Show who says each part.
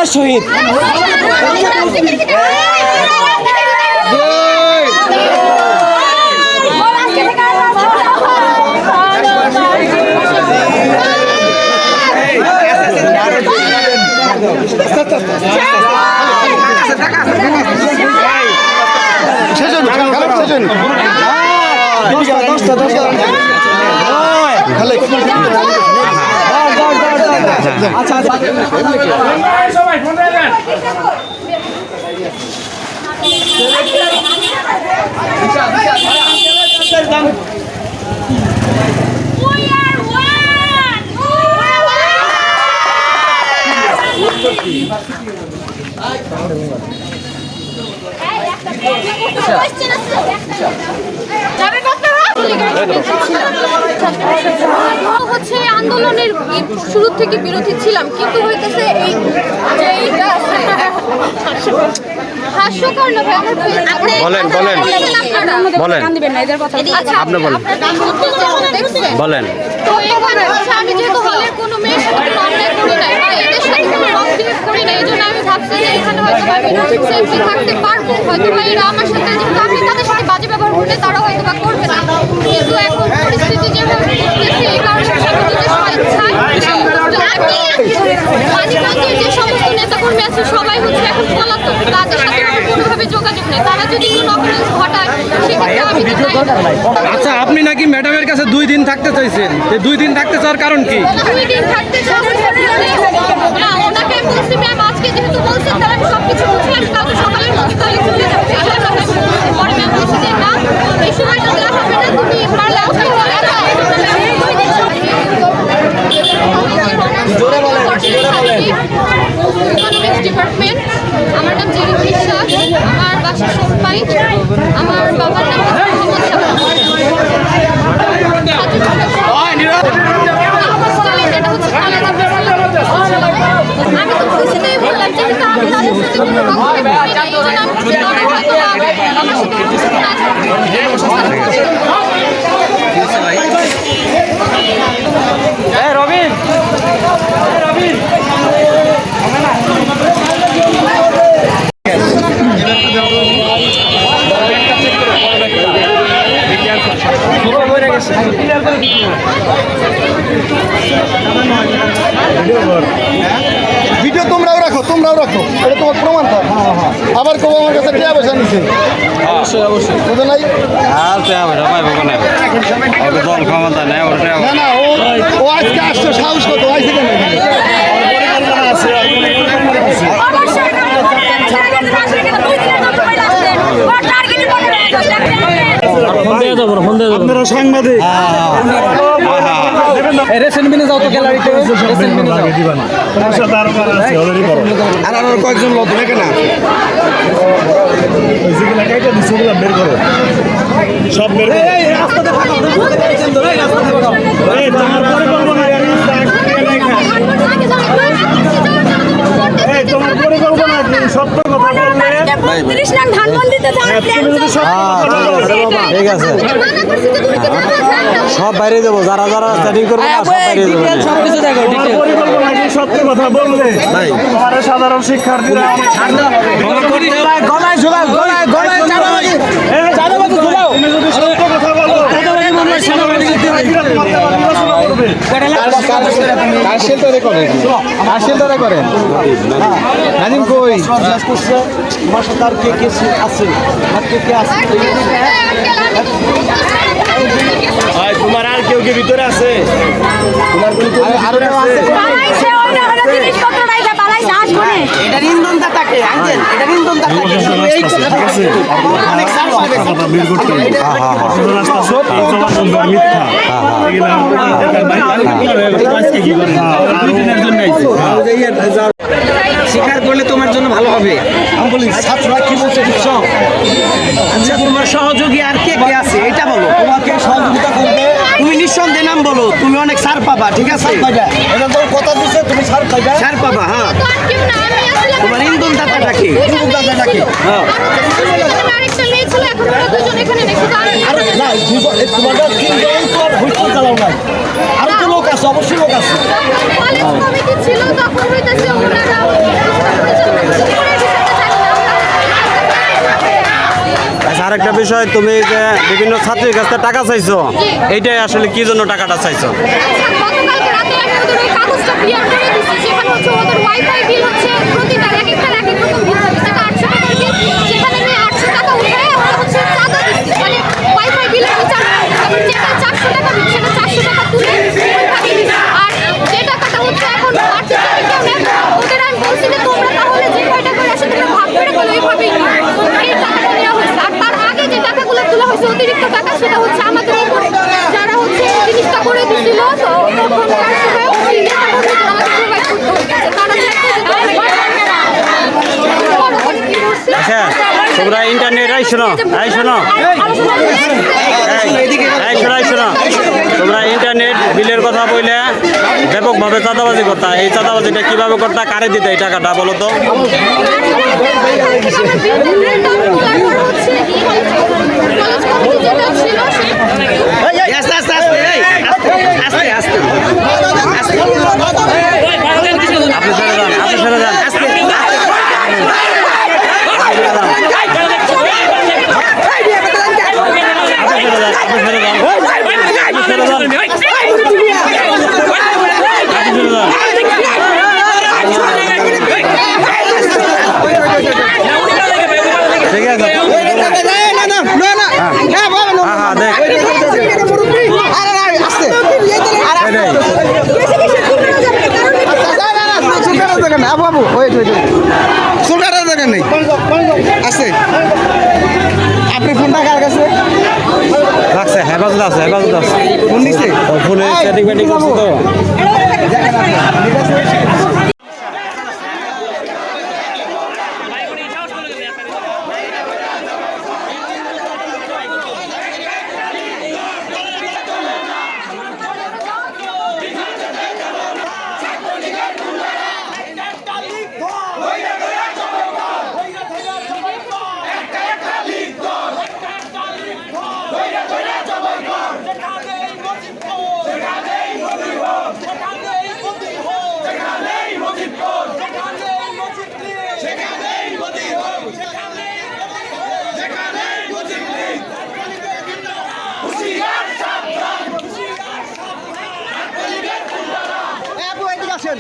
Speaker 1: আমার শহীদ আচ্ছা সবাই ফোন দেন
Speaker 2: হচ্ছে আন্দোলনের শুরু থেকে বিরোধী ছিলাম, কিন্তু হইতেছে এই যে এইটা হাস্যকর না ভাই।
Speaker 3: বলেন বলেন বলেন আপনি বলেন বলেন।
Speaker 2: তো এখানে হচ্ছে আমি যেহেতু হলের কোনো মেয়ের সাথে কোনো অন্যায় করি নাই বা এদের সাথে কোনো রং করি নাই, এই জন্য আমি ভাবছি যে এখানে হয়তো আমি সেফলি থাকতে পারবো। হয়তো বা এরা আমার সাথে যেহেতু আমি তাদের সাথে বাজে ব্যবহার করলে তারা হয়তো বা করবে না, কিন্তু এখন পরিস্থিতি যেভাবে করতেছে এই কারণে মাঝিগঞ্জের যে সমস্ত নেতাকর্মী আছে সবাই হচ্ছে এখন পলাতক, তাদের সাথে আমার কোনোভাবে যোগাযোগ নেই। তারা যদি কোনো অপরাধ ঘটায় সেক্ষেত্রে আমি
Speaker 1: আচ্ছা, আপনি নাকি ম্যাডামের কাছে 2 দিন থাকতে চাইছেন, 2 দিন থাকতে চাওয়ার কারণ কি?
Speaker 2: 2 দিন থাকতে না, ওনাকে বলছি ম্যাম আজকে যেহেতু বলছেন তাহলে আমি সবকিছু বলছি, আমি কালকে সকালের মধ্যে তাহলে চলে যাচ্ছি। পরে ম্যাম বলছি যে না, এই সময়টা দেওয়া হবে না, তুমি পারলে আজকে চলে যাও। Economics department. আমার নাম জেরি বিশ্বাস, আমার বাসা সোমপাই, আমার বাবার নাম আমি তো খুশিতেই বললাম যে কিন্তু আমি তাদের সাথে কোনো রকমের করি নাই, এই জন্য আমি খুশি না হয়তো আমার সাথে
Speaker 1: রবিন
Speaker 4: ভিডিও তোমরাও রাখো এটা তোমার প্রমাণ থাক। আবার কব আমার কাছে টিয়া পয়সা নিছে,
Speaker 3: অবশ্যই অবশ্যই
Speaker 4: বুঝো নাই?
Speaker 3: আর দল ক্ষমতা নেই
Speaker 4: না না, ও আজকে আসছে, সাহস কত আইসে কেন?
Speaker 1: আপনারা সাংবাদিক আর কয়েকজন লোক দেখে না বের করো, সব বের তোমার পরিকল্পনা সত্য কথা ঠিক আছে, সব বাইরে দেবো, যারা যারা স্টার্টিং করবে সব বাইরে দেবো। সত্য কথা বললে সাধারণ শিক্ষার্থীরা গলায় ঝোলাও, গলায় গলায় সত্য কথা বলো, করেন নাজিম কই তোমার সাথে আর কে কে আছে, তোমার আর কেউ কি ভিতরে আছে? এটার ইন্ধনটা থাকে আঙ্কেল, এটার ইন্ধনটা থাকে স্বীকার করলে তোমার জন্য ভালো হবে। আমি বলি ছাত্ররা কি বলছে বুঝছো? আচ্ছা, তোমার সহযোগী আর কে কে আছে এটা বলো। তোমাকে সহযোগিতা করবে, তুমি নিঃসন্দেহে নাম বলো, তুমি অনেক ছাড় পাবা, ঠিক আছে? এটা তো কথা দিচ্ছে, তুমি ছাড় পাবা, ছাড় পাবা। হ্যাঁ, তোমার ইন্ধন দাতাটাকে, ইন্ধন দাতাটাকে হ্যাঁ আরেকটা মেয়ে ছিল, এখন ওরা দুজন এখানে নেই, শুধু আর না তোমাদের তিনজন তো আর হইতে চালাও না, আর তো লোক আছে আছে, অবশ্যই লোক আছে।
Speaker 2: কলেজ কমিটি ছিল তখন হইতেছে ওনারা
Speaker 3: আচ্ছা, আরেকটা বিষয়, তুমি যে বিভিন্ন ছাত্রীর কাছ থেকে টাকা চাইছো, এইটাই আসলে কি জন্য টাকাটা চাইছো?
Speaker 2: গতকালকে রাতে আমি ওদের ওই কাগজটা ক্লিয়ার করে দিচ্ছি, সেখানে হচ্ছে ওদের ওয়াইফাই বিল হচ্ছে প্রতিটা এক একটা এক এক রকম বিল হচ্ছে, যেটা 800 টাকার বিল, সেখানে আমি 800 টাকা উঠায় আমরা হচ্ছে চাঁদা দিচ্ছি, মানে ওয়াইফাই বিল বিচার তারপর যেটা 400 টাকা বিল সেটা 400 টাকা তুলে ওইভাবে দিচ্ছি। আর যে টাকাটা হচ্ছে এখন বাড়ছে কেউ নেই, ওদের আমি বলছি যে তোমরা তাহলে যে কয়টা করে আসে তোমরা ভাগ করে বলো, এইভাবেই এই টাকাটা নেওয়া হয়েছে। আর তার আগে যে টাকাগুলো তোলা হয়েছে অতিরিক্ত টাকা, সেটা হচ্ছে আমাদের উপরে যারা হচ্ছে জিনিসটা করে দিছিল, তো তখনকার সময় ওই টাকাগুলো আমাদের প্রোভাইড করতে হচ্ছে। তারা
Speaker 3: আচ্ছা, তোমরা ইন্টারনেট শোনো, তোমরা ইন্টারনেট বিলের কথা বললে ব্যাপকভাবে চাঁদাবাজি করতা, এই চাঁদাবাজিটা কিভাবে করতা, কারে দিতে এই টাকাটা বলো তো?
Speaker 1: আস্তে আস্তে আস্তে, এই, আস্তে আস্তে আস্তে।
Speaker 3: আপনি ছেড়ে যান, আপনি ছেড়ে যান। ঠিক আছে, হ্যাঁ দেখ,
Speaker 1: আপনি ফোনটা কার কাছে
Speaker 3: রাখছে, হেফাজত আছে, হেফাজত আছে,
Speaker 1: ফোন নিছে?
Speaker 3: ফোনে সেটিং বেটিং করছে তো।
Speaker 1: আসেন।